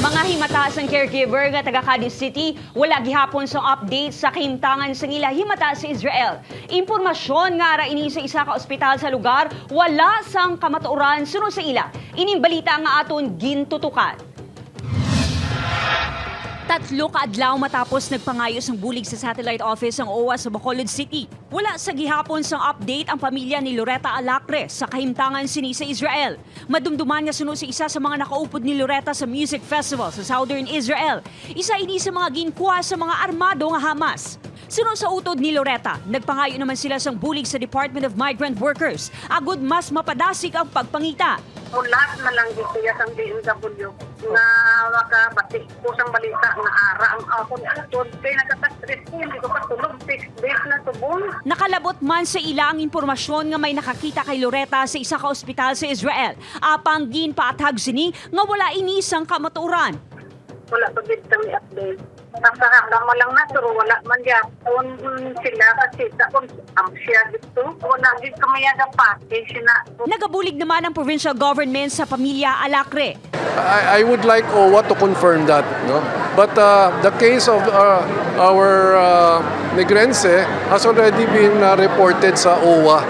Mga himataas ang caregiver nga taga Cadiz City, wala gihapon sa update sa kahimtangan sa ila himata sa Israel. Impormasyon nga ra ini sa isa ka ospital sa lugar, wala sang kamatuoran sunod sa ila. Ining balita nga aton gintutukan. 3 kaadlaw matapos nagpangayos ang bulig sa satellite office ang OWA sa Bacolod City. Wala sa gihapon sang update ang pamilya ni Loretta Alacre sa kahimtangan sini sa Israel. Madumduman nga sunod sa isa sa mga nakaupod ni Loretta sa music festival sa Southern Israel. Isa ini sa mga ginkuha sa mga armado nga Hamas. Sunod sa utod ni Loretta, nagpangayo naman sila sang bulig sa Department of Migrant Workers. Agud mas mapadasig ang pagpangita. Ulat na lang dito ang DMW na makabati kusang balita na ara ang akon atod kay nagka-stress ko hindi ko patulog 6 days na tubong. Nakalabot man sa ilang impormasyon nga may nakakita kay Loretta sa isa ka ospital sa Israel. Apang ginpaathag sini nga wala inisang kamatuoran. Wala pa gid kami update. Nakakama lang na pero wala man ya. Sila kasi tapon ang siya dito. Wala gid kami yaga pa. Sina Nagabulig naman ang provincial government sa pamilya Alacre. I would like OWA to confirm that, no? But the case of our Negrense has already been reported sa OWA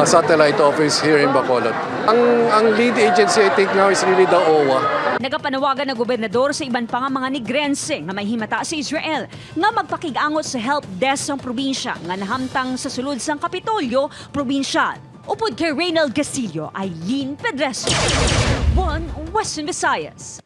satellite office here in Bacolod. Ang lead agency I think now is really the OWA. Nagapanawagan na gobernador sa iban pa nga mga Negrense nga may himata sa Israel nga magpakig-angot sa help desk ng probinsya nga nahamtang sa sulod sang Kapitolyo probinsyal. Upod kay Reynald Castillo, Eileen Pedreso, One Western Visayas.